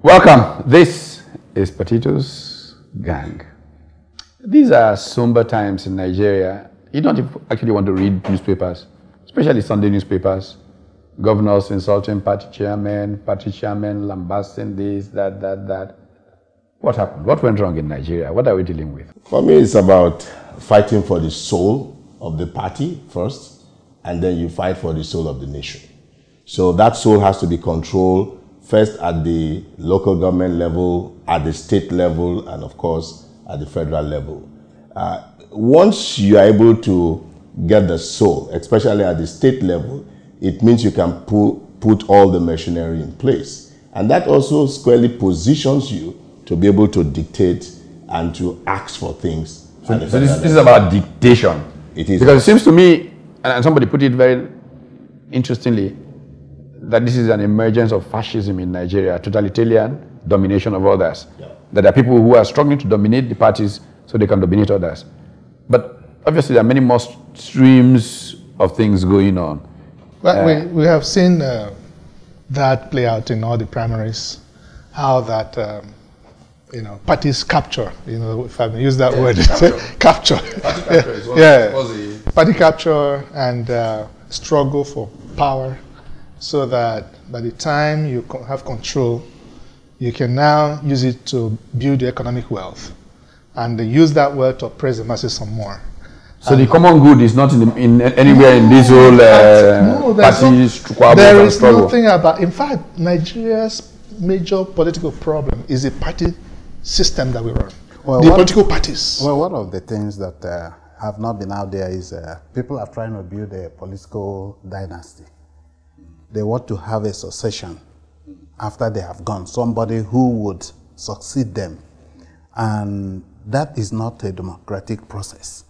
Welcome. This is Potatoes Gang. These are somber times in Nigeria. You don't actually want to read newspapers, especially Sunday newspapers. Governors insulting party chairmen lambasting this, that. What happened? What went wrong in Nigeria? What are we dealing with? For me, it's about fighting for the soul of the party first, and then you fight for the soul of the nation. So that soul has to be controlled first at the local government level, at the state level, and of course, at the federal level. Once you are able to get the soul, especially at the state level, it means you can put all the machinery in place. And that also squarely positions you to be able to dictate and to ask for things. So this is about dictation. It is. Because it seems to me, and somebody put it very interestingly, that this is an emergence of fascism in Nigeria, totalitarian domination of others. Yeah. That there are people who are struggling to dominate the parties so they can dominate others. But obviously there are many more streams of things going on. Well, we have seen that play out in all the primaries, how that parties capture, if I may use that word, capture. Party capture is one Party capture and struggle for power, so that by the time you have control, you can now use it to build the economic wealth, and use that wealth to oppress the masses some more. So the common good is not in anywhere in this whole party struggle. There is nothing about. In fact, Nigeria's major political problem is the party system that we run. Well, the political parties. Well, one of the things that have not been out there is people are trying to build a political dynasty. They want to have a succession after they have gone, somebody who would succeed them. And that is not a democratic process.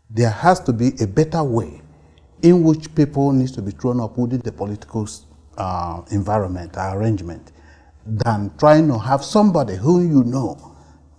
There has to be a better way in which people need to be thrown up within the political environment, arrangement, than trying to have somebody who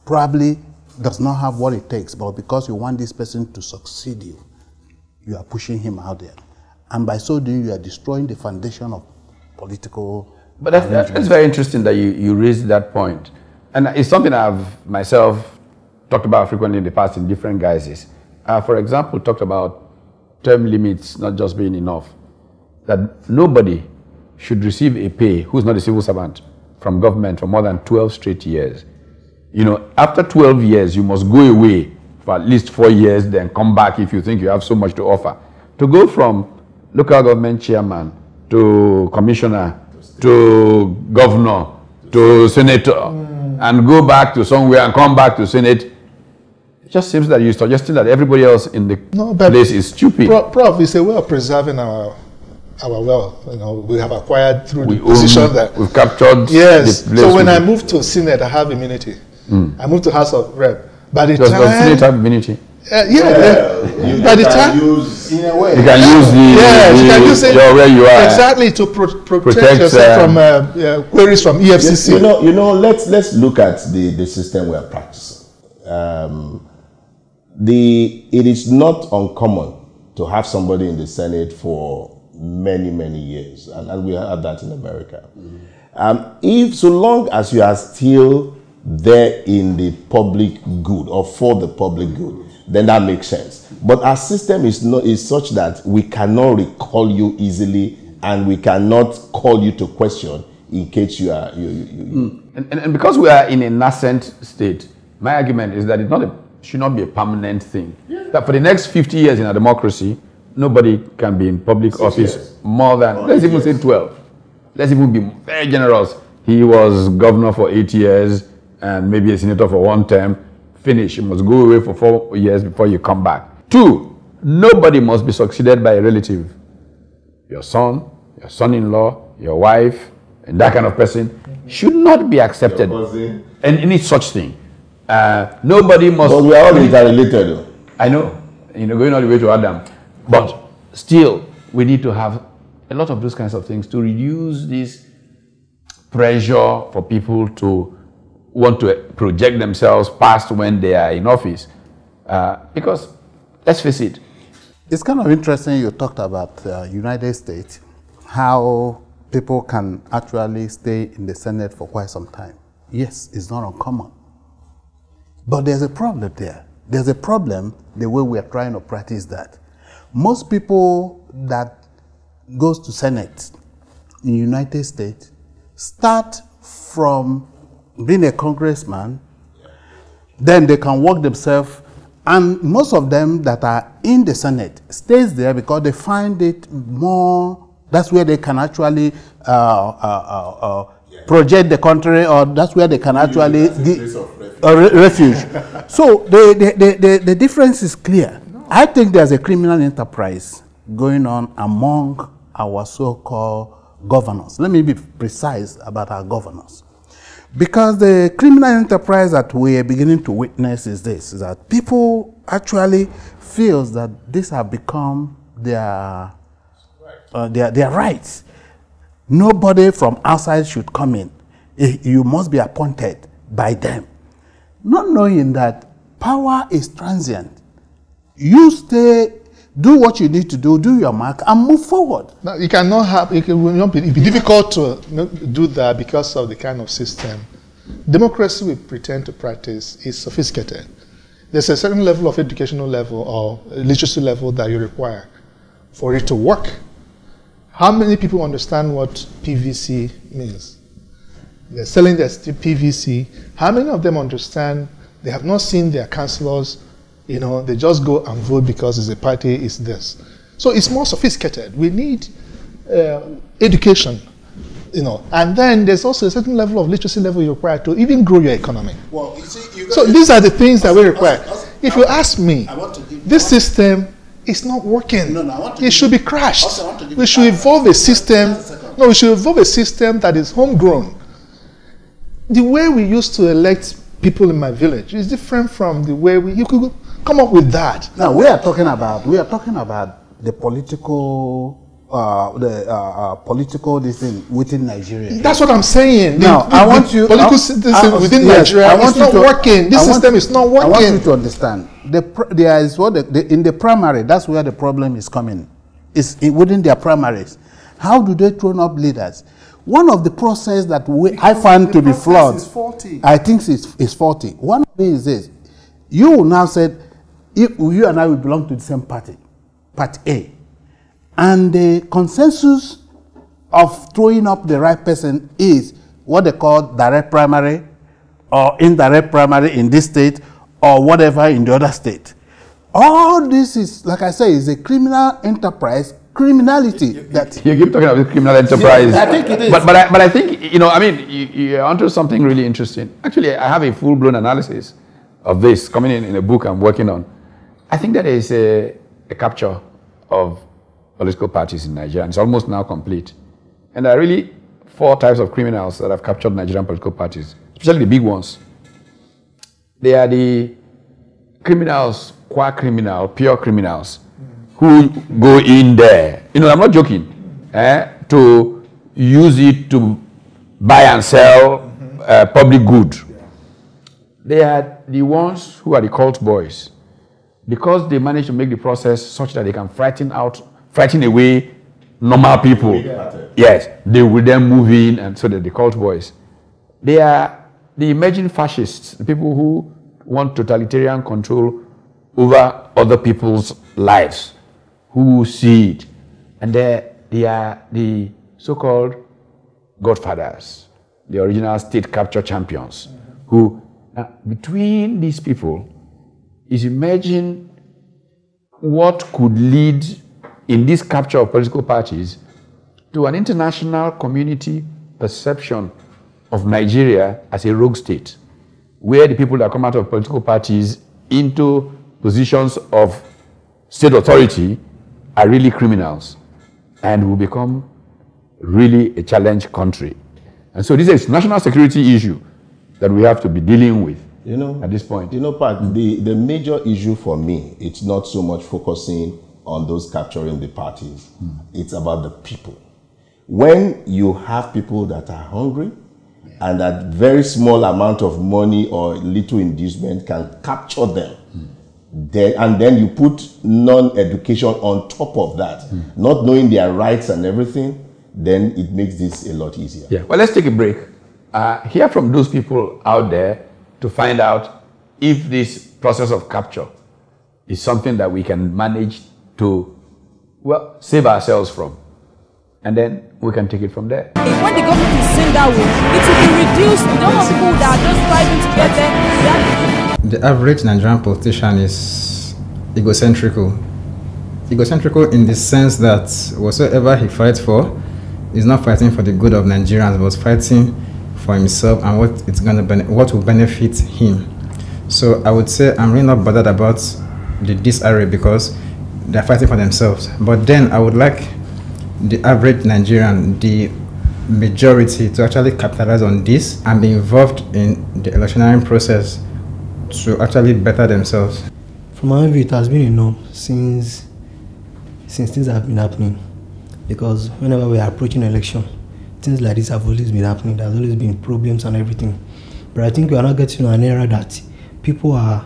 probably does not have what it takes, but because you want this person to succeed you are pushing him out there. And by so doing, you are destroying the foundation of political. But that's very interesting that you raised that point. And it's something I've myself talked about frequently in the past in different guises. For example, talked about term limits not just being enough. That nobody should receive a pay who's not a civil servant from government for more than 12 straight years. After 12 years, you must go away for at least 4 years, then come back if you think you have so much to offer. To go from local government chairman to commissioner to governor to senator and go back to somewhere and come back to senate, it just seems that you're suggesting that everybody else in the place is stupid. Prof, it's a way of preserving our wealth. We have acquired through the position that we've captured. Yes. So when I moved to Senate, I have immunity. I moved to House of Rep. By the time Senate have immunity. By the time in a way, you can use where you are exactly to protect yourself from queries from EFCC. Let's look at the system we are practicing. It is not uncommon to have somebody in the Senate for many years, and we have that in America. If so long as you are still there in the public good or for the public good, then that makes sense. But our system is such that we cannot recall you easily, and we cannot call you to question in case you are And because we are in a nascent state, my argument is that it should not be a permanent thing. Yeah. That for the next 50 years in a democracy, nobody can be in public office more than, let's even say 12. Let's even be very generous. He was governor for 8 years and maybe a senator for 1 term. Finish. You must go away for 4 years before you come back. 2, nobody must be succeeded by a relative. Your son, your son-in-law, your wife, and that kind of person should not be accepted. And any such thing. Nobody must. But we are all interrelated. I know. Going all the way to Adam. But still, we need to have a lot of those kinds of things to reduce this pressure for people to want to project themselves past when they are in office. Because, let's face it. It's kind of interesting you talked about United States, how people can actually stay in the Senate for quite some time. Yes, it's not uncommon. But there's a problem there. There's a problem the way we are trying to practice that. Most people that goes to Senate in the United States start from being a congressman, then they can work themselves, and most of them that are in the Senate stays there because they find it more, that's where they can actually project the country, or that's where they can actually refuge. So the difference is clear. I think there's a criminal enterprise going on among our so-called governors. Let me be precise about our governors. Because the criminal enterprise that we are beginning to witness is this, is that people actually feel that these have become their rights. Nobody from outside should come in. You must be appointed by them. Not knowing that power is transient. You stay, do what you need to do your mark, and move forward. Now, you cannot have, it will not be, it'll be difficult to do that because of the kind of system. Democracy we pretend to practice is sophisticated. There's a certain level of educational level or literacy level that you require for it to work. How many people understand what PVC means? They're selling their PVC. How many of them understand? They have not seen their councillors. You know, they just go and vote because it's a party, it's this. So it's more sophisticated. We need education, you know. And then there's also a certain level of literacy level you require to even grow your economy. Well, you see, so these are the things that we require. If you ask me, this system is not working. It should be crashed. We should evolve a system. No, we should evolve a system that is homegrown. The way we used to elect people in my village is different from the way you could come up with that. Now we are talking about the political political this thing within Nigeria. That's what I'm saying. Now I want you political system within Nigeria. It's not working. This system is not working. I want you to understand. There is in the primary. That's where the problem is coming. It's within their primaries. How do they train up leaders? One of the process that I find to be flawed, I think it's faulty. One of it is this. You now said, if you and I will belong to the same party, Part A, and the consensus of throwing up the right person is what they call direct primary or indirect primary in this state or whatever in the other state. All this is, like I say, is a criminal enterprise. Criminality that you keep talking about criminal enterprise. Yeah, I think it is. But I think, you know, I mean, you're onto something really interesting. Actually, I have a full-blown analysis of this coming in a book I'm working on. I think that is a capture of political parties in Nigeria. And it's almost now complete. And there are really 4 types of criminals that have captured Nigerian political parties, especially the big ones. They are the criminals, qua-criminal, pure criminals, who go in there, you know, I'm not joking, to use it to buy and sell public good. They are the ones who are the cult boys, because they manage to make the process such that they can frighten away normal people. Yes, they will then move in, and so they're the cult boys. They are the emerging fascists, the people who want totalitarian control over other people's lives, who see it, and they are the so-called godfathers, the original state capture champions, who, between these people, is emerging what could lead in this capture of political parties to an international community perception of Nigeria as a rogue state, where the people that come out of political parties into positions of state authority are really criminals and will become really a challenged country. And so this is a national security issue that we have to be dealing with, you know, at this point. You know, Pat, the major issue for me, it's not so much focusing on those capturing the parties. It's about the people. When you have people that are hungry and that very small amount of money or little inducement can capture them, and then you put non-education on top of that, not knowing their rights and everything, then it makes this a lot easier. Yeah. Well, let's take a break. Hear from those people out there to find out if this process of capture is something that we can manage to, well, save ourselves from. And then we can take it from there. When the government is saying that way, it will be reduced. We don't want people that are just striving to get there. The average Nigerian politician is egocentrical. Egocentrical in the sense that whatsoever he fights for is not fighting for the good of Nigerians, but fighting for himself and what will benefit him. So I would say I'm really not bothered about the disarray because they're fighting for themselves. But then I would like the average Nigerian, the majority, to actually capitalize on this and be involved in the electioneering process to actually better themselves. From my view, it has been a norm since things have been happening. Because whenever we are approaching election, things like this have always been happening. There's always been problems and everything. But I think we are not getting to an era that people are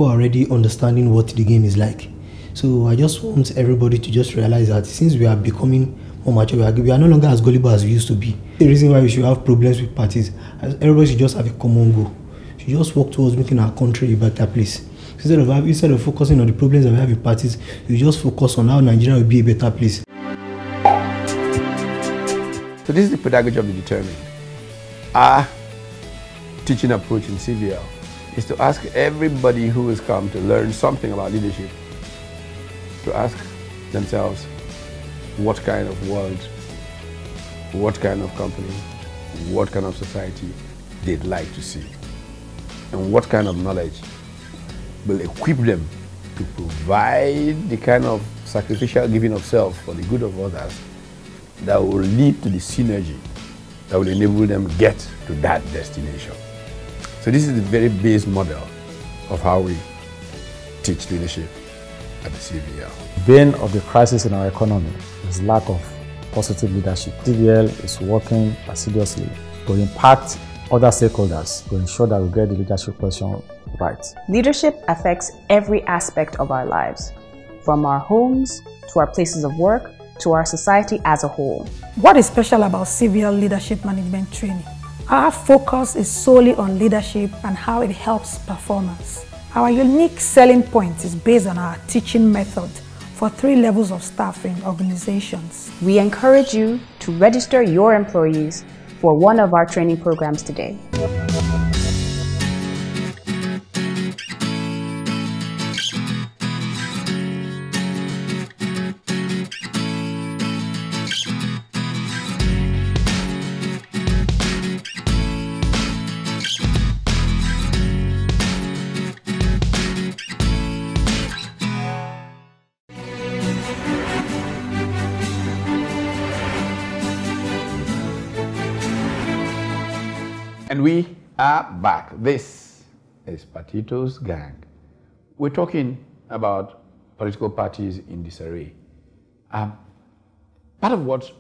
already understanding what the game is like. So I just want everybody to just realize that since we are becoming more mature, we are no longer as gullible as we used to be. The reason why we should have problems with parties, everybody should just have a common goal. We should just work towards making our country a better place. Instead of focusing on the problems that we have with parties, we just focus on how Nigeria will be a better place. So this is the pedagogy of the determined. Our teaching approach in CVL is to ask everybody who has come to learn something about leadership to ask themselves what kind of world, what kind of company, what kind of society they'd like to see, and what kind of knowledge will equip them to provide the kind of sacrificial giving of self for the good of others that will lead to the synergy that will enable them get to that destination. So this is the very base model of how we teach leadership at the CVL. The bane of the crisis in our economy is lack of positive leadership. CVL is working assiduously to impact other stakeholders to ensure that we get the leadership question right. Leadership affects every aspect of our lives, from our homes to our places of work to our society as a whole. What is special about CVL Leadership Management Training? Our focus is solely on leadership and how it helps performance. Our unique selling point is based on our teaching method for 3 levels of staff in organizations. We encourage you to register your employees for one of our training programs today. And we are back. This is Patito's Gang. We're talking about political parties in disarray. Part of what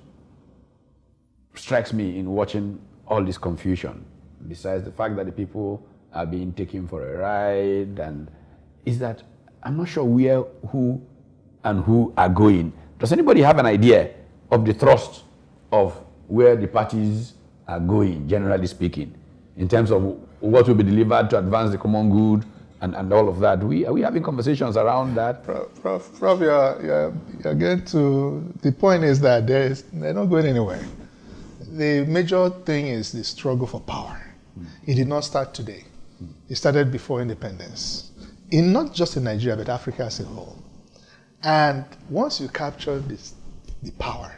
strikes me in watching all this confusion, besides the fact that the people are being taken for a ride, and is that I'm not sure where, who, and who are going. Does anybody have an idea of the thrust of where the parties are going, generally speaking, in terms of what will be delivered to advance the common good and all of that? Are we having conversations around that? Prof, you're getting to, the point is that they're not going anywhere. The major thing is the struggle for power. It did not start today. It started before independence. Not just in Nigeria, but Africa as a whole. And once you capture the power,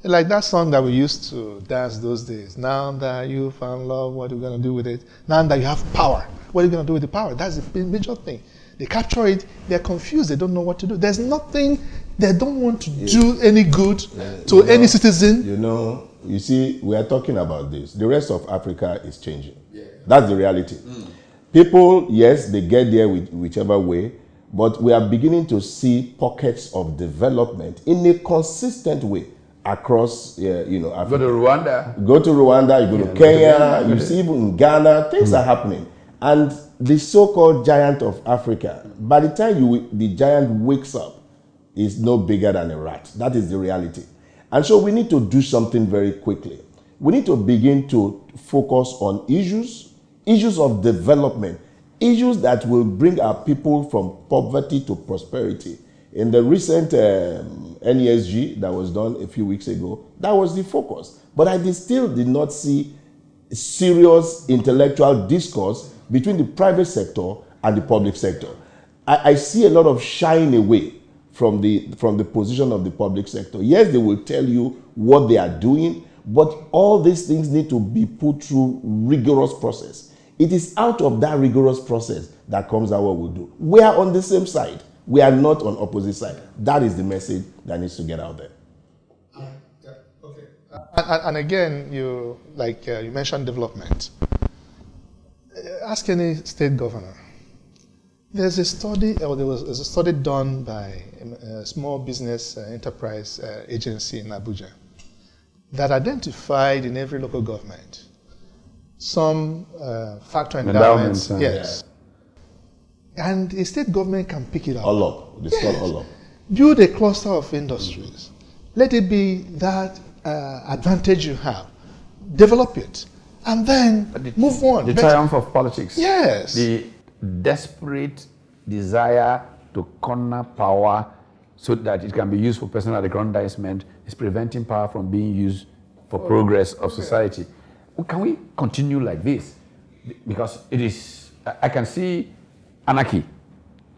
like that song that we used to dance those days, now that you found love, what are you going to do with it? Now that you have power, what are you going to do with the power? That's the major thing. They capture it, they're confused, they don't know what to do. There's nothing, they don't want to do any good to any citizen. You see, we are talking about this. The rest of Africa is changing. Yeah. That's the reality. People, yes, they get there with whichever way, but we are beginning to see pockets of development in a consistent way across, Africa. Go to Rwanda. Go to Rwanda, you go to Kenya, you see even in Ghana, things are happening. And the so-called giant of Africa, by the time the giant wakes up, is no bigger than a rat. That is the reality. And so we need to do something very quickly. We need to begin to focus on issues of development, issues that will bring our people from poverty to prosperity. In the recent NESG that was done a few weeks ago, that was the focus. But I still did not see serious intellectual discourse between the private sector and the public sector. I see a lot of shying away from the position of the public sector. Yes, they will tell you what they are doing, but all these things need to be put through rigorous process. It is out of that rigorous process that comes out what we do. We are on the same side. We are not on opposite side. That is the message that needs to get out there. Okay. And again, you mentioned development. Ask any state governor. There's a study, or there was a study done by a small business enterprise agency in Abuja that identified in every local government some factor endowments. Yes. Yeah. And a state government can pick it up. All up. It's called all up. Build a cluster of industries. Let it be that advantage you have. Develop it. And then move on. The triumph of politics. Yes. The desperate desire to corner power so that it can be used for personal aggrandizement is preventing power from being used for progress of society. Can we continue like this? Because it is, I can see anarchy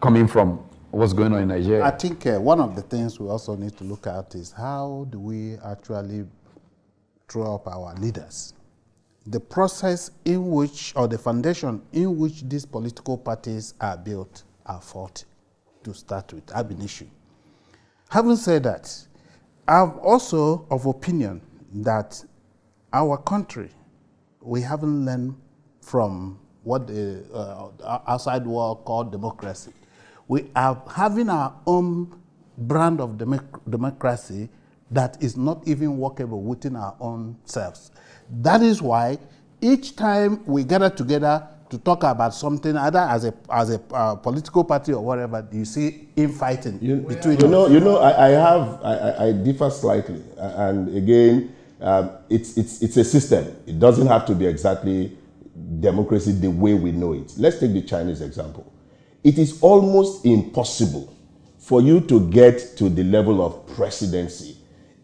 coming from what's going on in Nigeria. I think one of the things we also need to look at is how do we actually throw up our leaders? The process in which, or the foundation in which these political parties are built are faulty to start with, ab initio. Having said that, I'm also of opinion that our country, we haven't learned from what the outside world called democracy. We are having our own brand of democracy that is not even workable within our own selves. That is why each time we gather together to talk about something, either as a political party or whatever, you see infighting between I differ slightly, and again, it's a system. It doesn't have to be exactly democracy the way we know it. Let's take the Chinese example. It is almost impossible for you to get to the level of presidency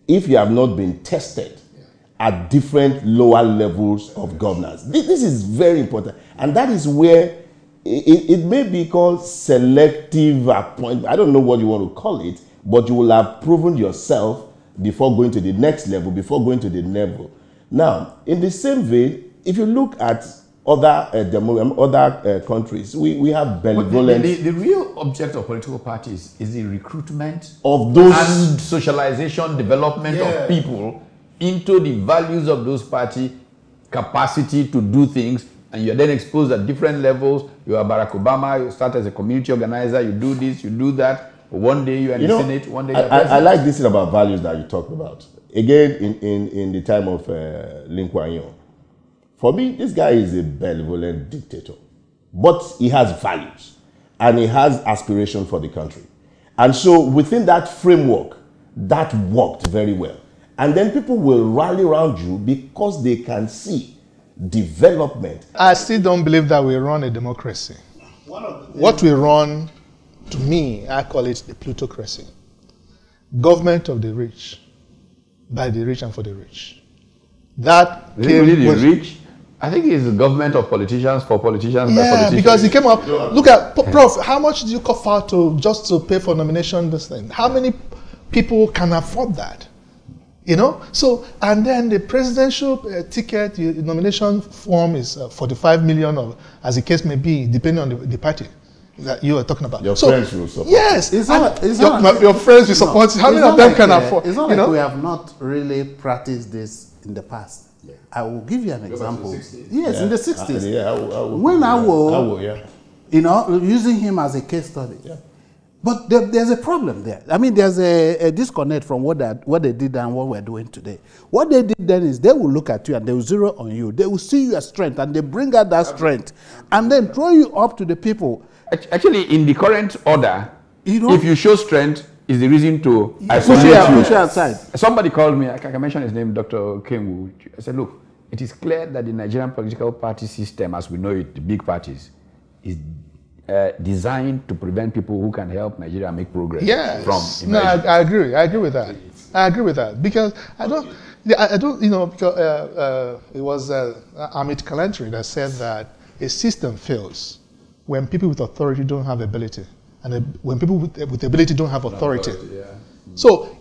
if you have not been tested at different lower levels of governance. This is very important. And that is where it may be called selective appointment. I don't know what you want to call it, but you will have proven yourself before going to the next level, before going to the level. Now, in the same vein, if you look at other countries, we have benevolent. The real object of political parties is the recruitment of those and socialization, development of people into the values of those party, capacity to do things, and you're then exposed at different levels. You are Barack Obama, you start as a community organizer, you do this, you do that. One day you're in the Senate, one day you're president. I like this thing about values that you talked about. Again, in the time of Lin Kuan Yew. For me, this guy is a benevolent dictator. But he has values. And he has aspiration for the country. And so within that framework, that worked very well. And then people will rally around you because they can see development. I still don't believe that we run a democracy. What we run, to me, I call it the plutocracy. Government of the rich, by the rich and for the rich. That really the rich? I think it's the government of politicians for politicians by politicians. Because it came up, look at, Prof, how much do you cough out just to pay for nomination, this thing? How many people can afford that? You know, so, and then the presidential ticket, the nomination form is 45 million, or as the case may be, depending on the party that you are talking about. Your friends will support. Yes, your friends will support. How many of them can afford? It's not like we have not really practiced this in the past. I will give you an example. Yes, in the 60s. When I will, using him as a case study. Yeah. But there's a problem there. I mean, there's a disconnect from what they did and what we're doing today. What they did then is they will look at you and they will zero on you. They will see your strength and they bring out that strength and then throw you up to the people. Actually, in the current order, if you show strength, is the reason to push it aside. Somebody called me, I can mention his name, Dr. Kenwu. I said, look, it is clear that the Nigerian political party system, as we know it, the big parties, is designed to prevent people who can help Nigeria make progress. Yes. From no, I agree. I agree with that. I agree with that because I don't, you know, because it was Amit Kalantari that said that a system fails when people with authority don't have ability, and when people with ability don't have authority. So,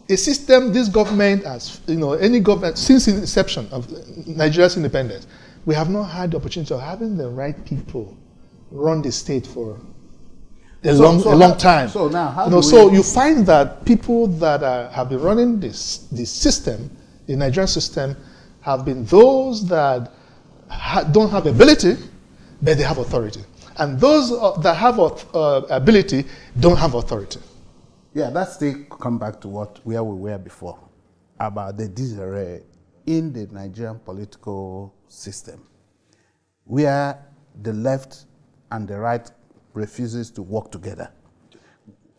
a system, this government, as you know, any government since the inception of Nigeria's independence, we have not had the opportunity of having the right people run the state for a long time. So now, how so you find that people that have been running this system, the Nigerian system, have been those that don't have ability, but they have authority, and those that have ability don't have authority. Yeah, that still come back to where we were before, about the disarray in the Nigerian political system, where the left and the right refuses to work together.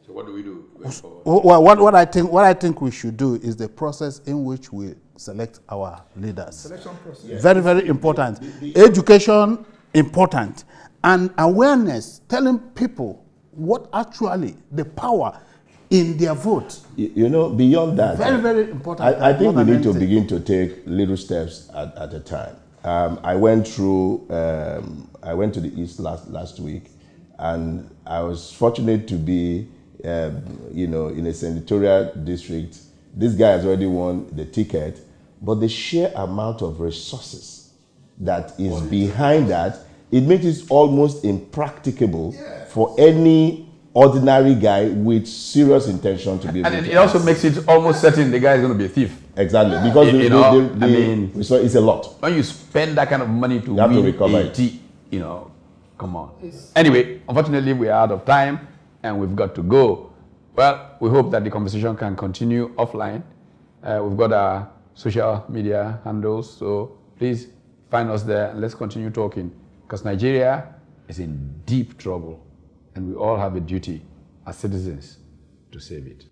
So what do we do going forward? Well, what I think we should do is the process in which we select our leaders. Selection process. Very, very important. Education, important. And awareness, telling people what actually the power in their vote. You know, beyond that, very, very important. I think we need to begin to take little steps at a time. I went to the East last week, and I was fortunate to be, you know, in a senatorial district. This guy has already won the ticket, but the sheer amount of resources that is behind that, it makes it almost impracticable for any ordinary guy with serious intention to be able to. And it also makes it almost certain the guy is going to be a thief. Exactly, because it's a lot. When you spend that kind of money to have to win recover it, you know, come on. Anyway, unfortunately, we are out of time and we've got to go. Well, we hope that the conversation can continue offline. We've got our social media handles, so please find us there and let's continue talking, because Nigeria is in deep trouble and we all have a duty as citizens to save it.